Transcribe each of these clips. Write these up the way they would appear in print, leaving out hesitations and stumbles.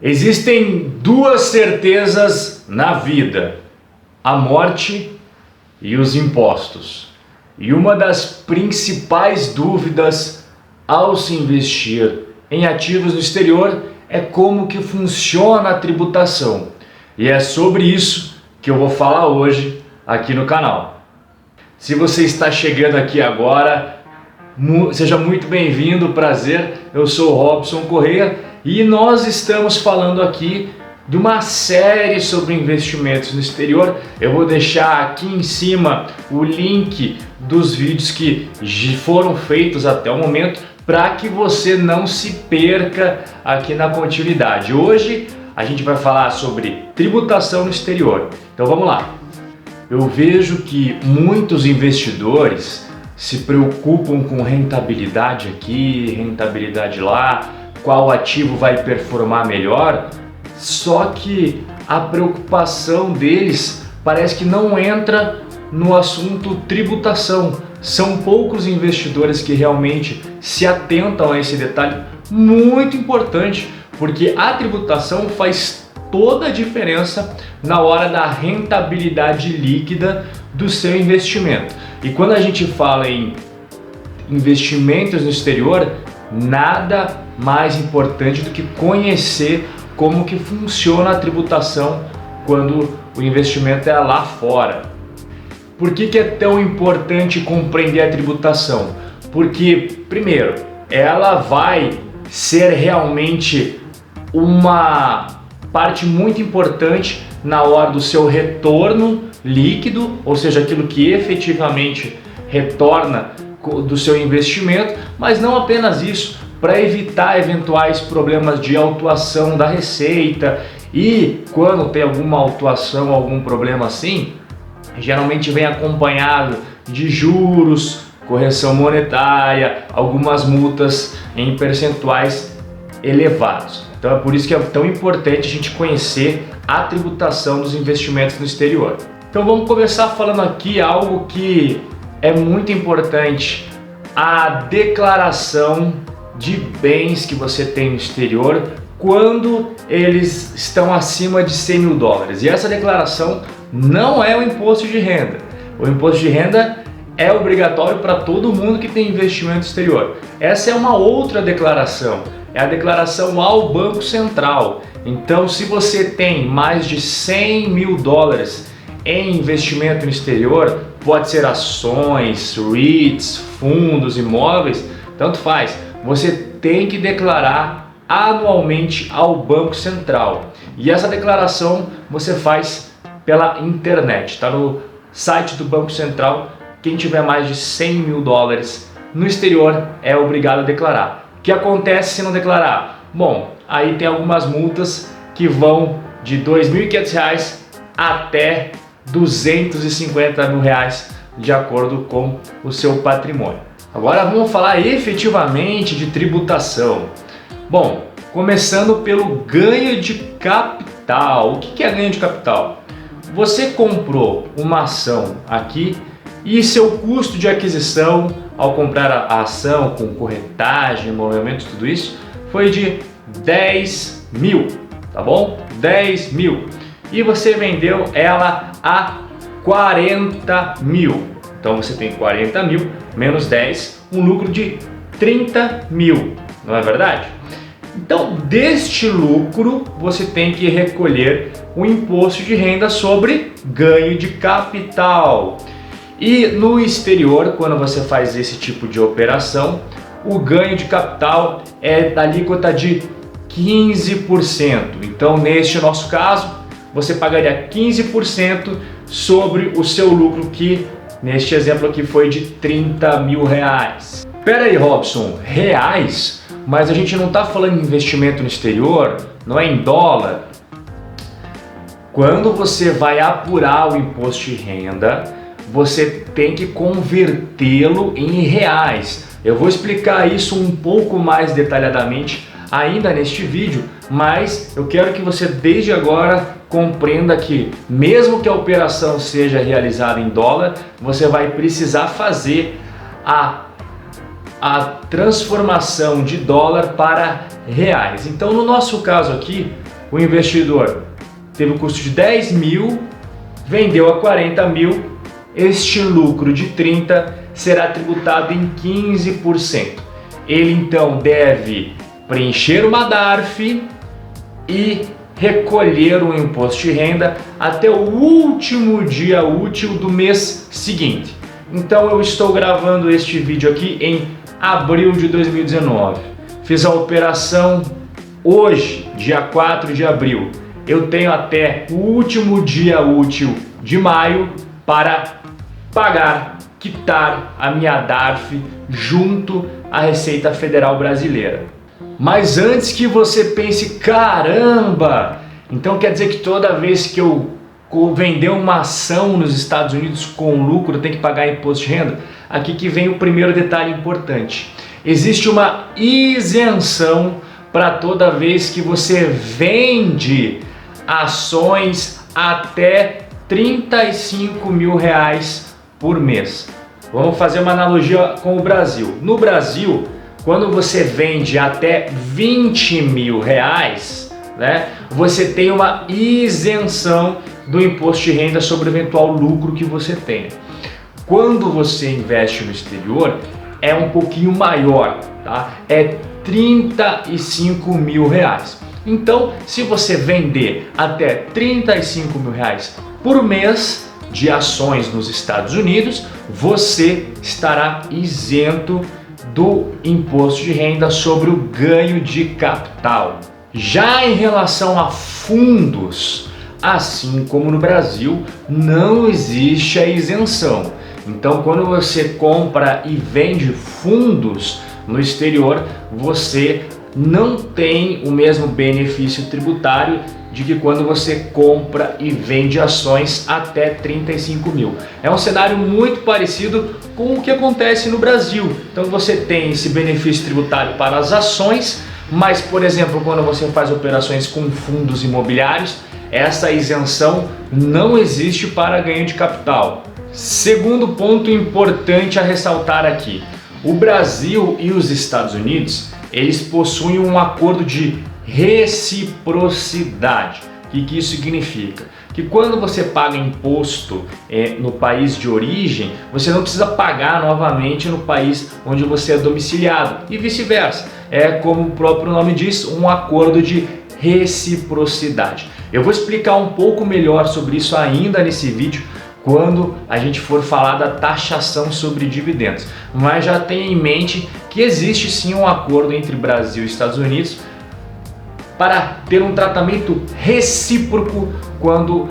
Existem duas certezas na vida: a morte e os impostos. E uma das principais dúvidas ao se investir em ativos no exterior é como que funciona a tributação. E é sobre isso que eu vou falar hoje aqui no canal. Se você está chegando aqui agora, seja muito bem-vindo, prazer. Eu sou o Robson Correia e nós estamos falando aqui de uma série sobre investimentos no exterior. Eu vou deixar aqui em cima o link dos vídeos que foram feitos até o momento para que você não se perca aqui na continuidade. Hoje a gente vai falar sobre tributação no exterior. Então vamos lá. Eu vejo que muitos investidores se preocupam com rentabilidade aqui, rentabilidade lá, qual ativo vai performar melhor, só que a preocupação deles parece que não entra no assunto tributação. São poucos investidores que realmente se atentam a esse detalhe muito importante, porque a tributação faz toda a diferença na hora da rentabilidade líquida do seu investimento. E quando a gente fala em investimentos no exterior, nada mais importante do que conhecer como que funciona a tributação quando o investimento é lá fora. Por que é tão importante compreender a tributação? Porque, primeiro, ela vai ser realmente uma parte muito importante na hora do seu retorno líquido, ou seja, aquilo que efetivamente retorna do seu investimento, mas não apenas isso, para evitar eventuais problemas de autuação da receita. E quando tem alguma autuação, algum problema assim, geralmente vem acompanhado de juros, correção monetária, algumas multas em percentuais elevados. Então é por isso que é tão importante a gente conhecer a tributação dos investimentos no exterior. Então vamos começar falando aqui algo que é muito importante: a declaração de bens que você tem no exterior quando eles estão acima de 100 mil dólares. E essa declaração não é o imposto de renda. O imposto de renda é obrigatório para todo mundo que tem investimento exterior. Essa é uma outra declaração, é a declaração ao Banco Central. Então, se você tem mais de 100 mil dólares em investimento no exterior, pode ser ações, REITs, fundos, imóveis, tanto faz, você tem que declarar anualmente ao Banco Central. E essa declaração você faz pela internet, está no site do Banco Central. Quem tiver mais de 100 mil dólares no exterior é obrigado a declarar. O que acontece se não declarar? Bom, aí tem algumas multas que vão de R$ 2.500 até R$ 250 mil, de acordo com o seu patrimônio. Agora vamos falar efetivamente de tributação. Bom, começando pelo ganho de capital. O que é ganho de capital? Você comprou uma ação aqui e seu custo de aquisição ao comprar a ação com corretagem, movimento, tudo isso, foi de 10 mil, tá bom? 10 mil. E você vendeu ela a 40 mil. Então você tem 40 mil menos 10, um lucro de 30 mil, não é verdade? Então, deste lucro, você tem que recolher o imposto de renda sobre ganho de capital. E no exterior, quando você faz esse tipo de operação, o ganho de capital é da alíquota de 15%. Então, neste nosso caso, você pagaria 15% sobre o seu lucro, que neste exemplo aqui foi de 30 mil reais. Pera aí, Robson, reais? Mas a gente não está falando em investimento no exterior, não é em dólar? Quando você vai apurar o imposto de renda, você tem que convertê-lo em reais. Eu vou explicar isso um pouco mais detalhadamente ainda neste vídeo, mas eu quero que você desde agora compreenda que mesmo que a operação seja realizada em dólar, você vai precisar fazer a transformação de dólar para reais. Então, no nosso caso aqui, o investidor teve um custo de 10 mil, vendeu a 40 mil, este lucro de 30 será tributado em 15%. Ele então deve preencher uma DARF e recolher o imposto de renda até o último dia útil do mês seguinte. Então eu estou gravando este vídeo aqui em abril de 2019. Fiz a operação hoje, dia 4 de abril. Eu tenho até o último dia útil de maio para pagar, quitar a minha DARF junto à Receita Federal Brasileira. Mas antes que você pense, caramba, então quer dizer que toda vez que eu vender uma ação nos Estados Unidos com lucro eu tenho que pagar imposto de renda? Aqui que vem o primeiro detalhe importante. Existe uma isenção para toda vez que você vende ações até 35 mil reais por mês. Vamos fazer uma analogia com o Brasil. No Brasil, quando você vende até 20 mil reais, né, você tem uma isenção do imposto de renda sobre o eventual lucro que você tenha. Quando você investe no exterior, é um pouquinho maior, tá? É 35 mil reais. Então, se você vender até 35 mil reais por mês de ações nos Estados Unidos, você estará isento do imposto de renda sobre o ganho de capital. Já em relação a fundos, assim como no Brasil, não existe a isenção. Então, quando você compra e vende fundos no exterior, você não tem o mesmo benefício tributário de que quando você compra e vende ações até 35 mil. É um cenário muito parecido com o que acontece no Brasil. Então você tem esse benefício tributário para as ações, mas, por exemplo, quando você faz operações com fundos imobiliários, essa isenção não existe para ganho de capital. Segundo ponto importante a ressaltar aqui, o Brasil e os Estados Unidos, eles possuem um acordo de reciprocidade. O que isso significa? Que quando você paga imposto no país de origem, você não precisa pagar novamente no país onde você é domiciliado e vice-versa. É, como o próprio nome diz, um acordo de reciprocidade. Eu vou explicar um pouco melhor sobre isso ainda nesse vídeo, quando a gente for falar da taxação sobre dividendos. Mas já tenha em mente que existe sim um acordo entre Brasil e Estados Unidos para ter um tratamento recíproco quando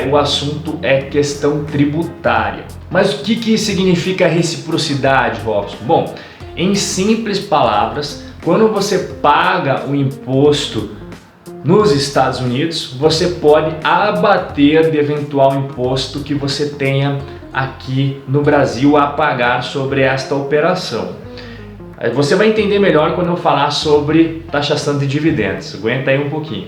o assunto é questão tributária. Mas o que significa reciprocidade, Robson? Bom, em simples palavras, quando você paga o imposto nos Estados Unidos, você pode abater de eventual imposto que você tenha aqui no Brasil a pagar sobre esta operação. Você vai entender melhor quando eu falar sobre taxação de dividendos. Aguenta aí um pouquinho.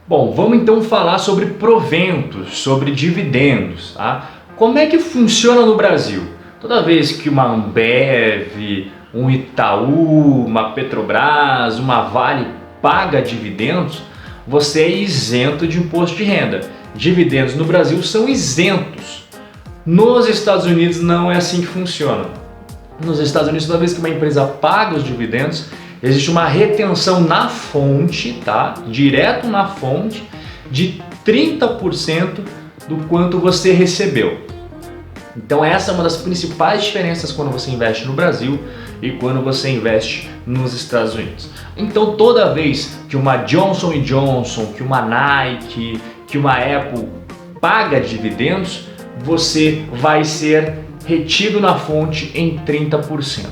Bom, vamos então falar sobre proventos, sobre dividendos. Tá? Como é que funciona no Brasil? Toda vez que uma Ambev, um Itaú, uma Petrobras, uma Vale paga dividendos, você é isento de imposto de renda. Dividendos no Brasil são isentos. Nos Estados Unidos não é assim que funciona. Nos Estados Unidos, toda vez que uma empresa paga os dividendos, existe uma retenção na fonte, tá? Direto na fonte, de 30% do quanto você recebeu. Então essa é uma das principais diferenças quando você investe no Brasil e quando você investe nos Estados Unidos. Então toda vez que uma Johnson & Johnson, que uma Nike, que uma Apple paga dividendos, você vai ser retido na fonte em 30%.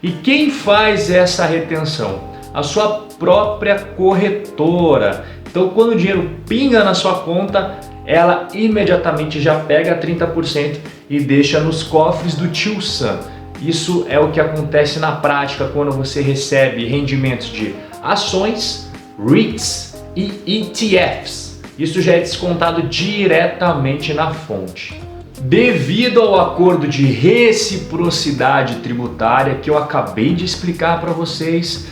E quem faz essa retenção? A sua própria corretora. Então quando o dinheiro pinga na sua conta, ela imediatamente já pega 30% e deixa nos cofres do tio Sam. Isso é o que acontece na prática quando você recebe rendimentos de ações, REITs e ETFs. Isso já é descontado diretamente na fonte. Devido ao acordo de reciprocidade tributária que eu acabei de explicar para vocês,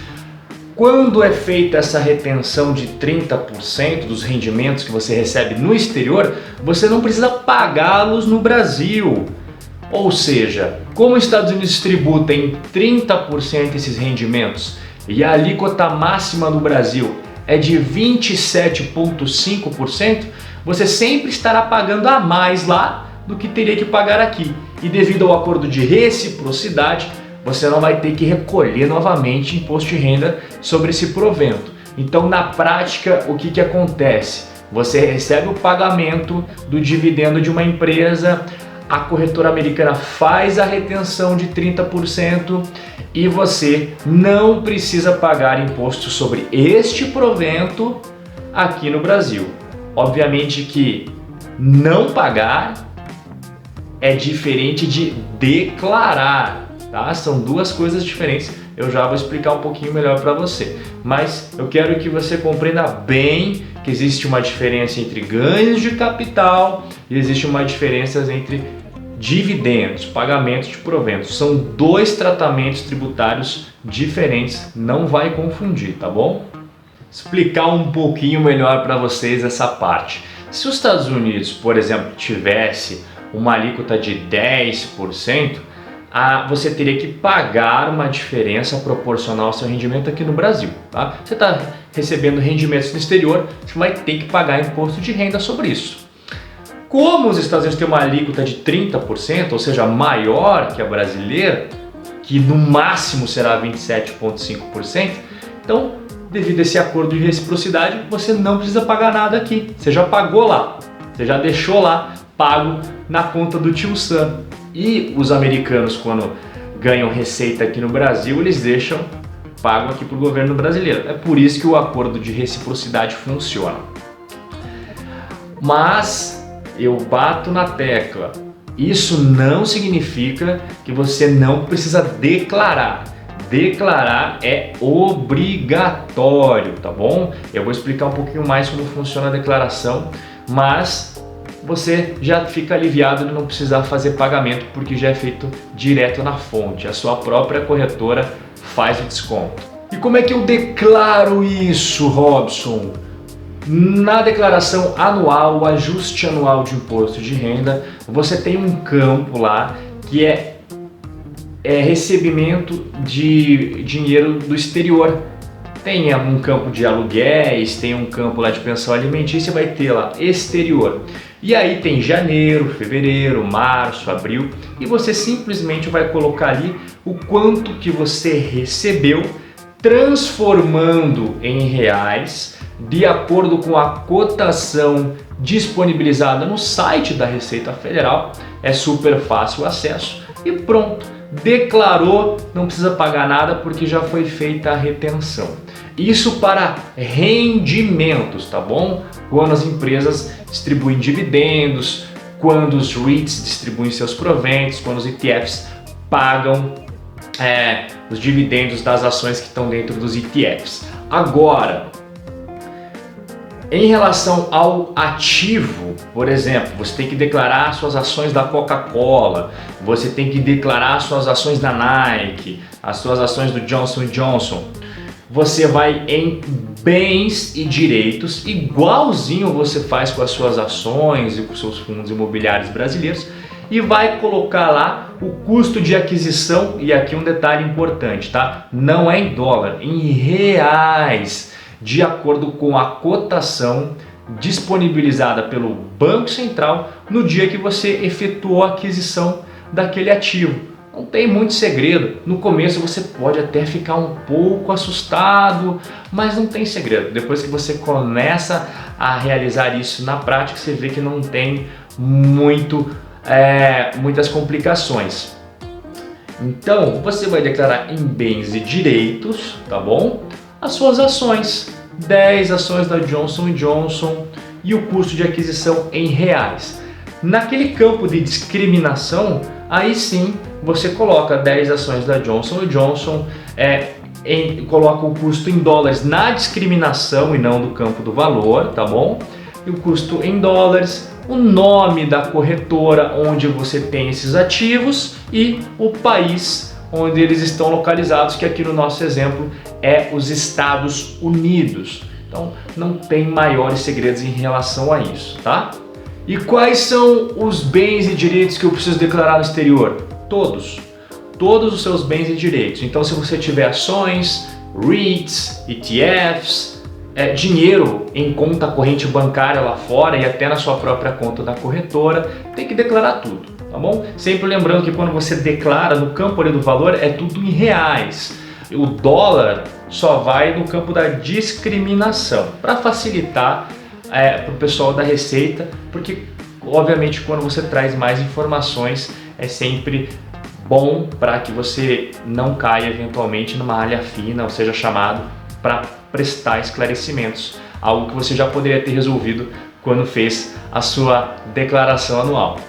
quando é feita essa retenção de 30% dos rendimentos que você recebe no exterior, você não precisa pagá-los no Brasil. Ou seja, como os Estados Unidos tributam em 30% esses rendimentos e a alíquota máxima no Brasil é de 27,5%, você sempre estará pagando a mais lá do que teria que pagar aqui. E devido ao acordo de reciprocidade, você não vai ter que recolher novamente imposto de renda sobre esse provento. Então, na prática, o que acontece? Você recebe o pagamento do dividendo de uma empresa, a corretora americana faz a retenção de 30% e você não precisa pagar imposto sobre este provento aqui no Brasil. Obviamente que não pagar é diferente de declarar, tá? São duas coisas diferentes. Eu já vou explicar um pouquinho melhor para você. Mas eu quero que você compreenda bem que existe uma diferença entre ganhos de capital e existe uma diferença entre dividendos, pagamentos de proventos. São dois tratamentos tributários diferentes, não vai confundir, tá bom? Explicar um pouquinho melhor para vocês essa parte. Se os Estados Unidos, por exemplo, tivesse uma alíquota de 10%, você teria que pagar uma diferença proporcional ao seu rendimento aqui no Brasil, tá? Você está recebendo rendimentos no exterior, você vai ter que pagar imposto de renda sobre isso. Como os Estados Unidos têm uma alíquota de 30%, ou seja, maior que a brasileira, que no máximo será 27,5%, então, devido a esse acordo de reciprocidade, você não precisa pagar nada aqui. Você já pagou lá, você já deixou lá pago na conta do tio Sam. E os americanos, quando ganham receita aqui no Brasil, eles deixam pago aqui para o governo brasileiro. É por isso que o acordo de reciprocidade funciona. Mas eu bato na tecla, isso não significa que você não precisa declarar. Declarar é obrigatório, tá bom? Eu vou explicar um pouquinho mais como funciona a declaração, mas você já fica aliviado de não precisar fazer pagamento porque já é feito direto na fonte. A sua própria corretora faz o desconto. E como é que eu declaro isso, Robson? Na declaração anual, o ajuste anual de imposto de renda, você tem um campo lá que é recebimento de dinheiro do exterior. Tem um campo de aluguéis, tem um campo lá de pensão alimentícia, vai ter lá exterior. E aí tem janeiro, fevereiro, março, abril, e você simplesmente vai colocar ali o quanto que você recebeu, transformando em reais, de acordo com a cotação disponibilizada no site da Receita Federal. É super fácil o acesso e pronto. Declarou, não precisa pagar nada porque já foi feita a retenção. Isso para rendimentos, tá bom? Quando as empresas distribuem dividendos, quando os REITs distribuem seus proventos, quando os ETFs pagam os dividendos das ações que estão dentro dos ETFs. Agora, em relação ao ativo, por exemplo, você tem que declarar suas ações da Coca-Cola, você tem que declarar suas ações da Nike, as suas ações do Johnson & Johnson. Você vai em bens e direitos, igualzinho você faz com as suas ações e com seus fundos imobiliários brasileiros, e vai colocar lá o custo de aquisição, e aqui um detalhe importante, tá? Não é em dólar, em reais, de acordo com a cotação disponibilizada pelo Banco Central no dia que você efetuou a aquisição daquele ativo. Não tem muito segredo. No começo você pode até ficar um pouco assustado, mas não tem segredo. Depois que você começa a realizar isso na prática, você vê que não tem muitas complicações. Então, você vai declarar em bens e direitos, tá bom? As suas ações, 10 ações da Johnson & Johnson e o custo de aquisição em reais. Naquele campo de discriminação, aí sim você coloca 10 ações da Johnson & Johnson, coloca o custo em dólares na discriminação e não do campo do valor, tá bom? E o custo em dólares, o nome da corretora onde você tem esses ativos e o país onde eles estão localizados, que aqui no nosso exemplo é os Estados Unidos. Então não tem maiores segredos em relação a isso, tá? E quais são os bens e direitos que eu preciso declarar no exterior? Todos os seus bens e direitos. Então se você tiver ações, REITs, ETFs, dinheiro em conta corrente bancária lá fora e até na sua própria conta da corretora, tem que declarar tudo, tá bom? Sempre lembrando que quando você declara no campo ali do valor é tudo em reais. O dólar só vai no campo da discriminação, para facilitar para o pessoal da Receita, porque obviamente quando você traz mais informações é sempre bom para que você não caia eventualmente numa malha fina, ou seja, chamado para prestar esclarecimentos, algo que você já poderia ter resolvido quando fez a sua declaração anual.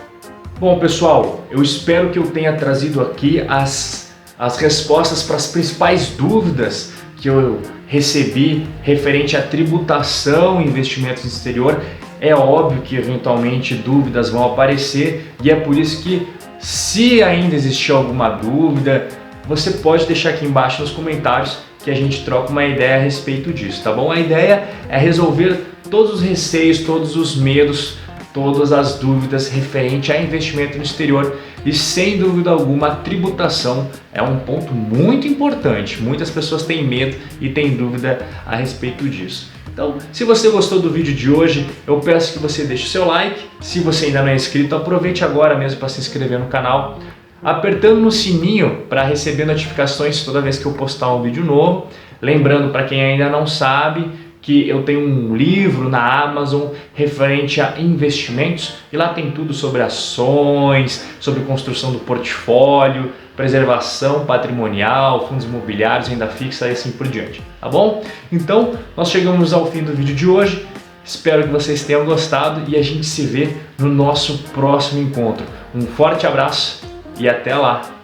Bom pessoal, eu espero que eu tenha trazido aqui as respostas para as principais dúvidas que eu recebi referente à tributação e investimentos no exterior. É óbvio que eventualmente dúvidas vão aparecer e é por isso que, se ainda existir alguma dúvida, você pode deixar aqui embaixo nos comentários que a gente troca uma ideia a respeito disso, tá bom? A ideia é resolver todos os receios, todos os medos, todas as dúvidas referente a investimento no exterior e, sem dúvida alguma, a tributação é um ponto muito importante. Muitas pessoas têm medo e têm dúvida a respeito disso. Então, se você gostou do vídeo de hoje, eu peço que você deixe o seu like. Se você ainda não é inscrito, aproveite agora mesmo para se inscrever no canal, apertando no sininho para receber notificações toda vez que eu postar um vídeo novo. Lembrando, para quem ainda não sabe, que eu tenho um livro na Amazon referente a investimentos e lá tem tudo sobre ações, sobre construção do portfólio, preservação patrimonial, fundos imobiliários, renda fixa e assim por diante, tá bom? Então, nós chegamos ao fim do vídeo de hoje. Espero que vocês tenham gostado e a gente se vê no nosso próximo encontro. Um forte abraço e até lá!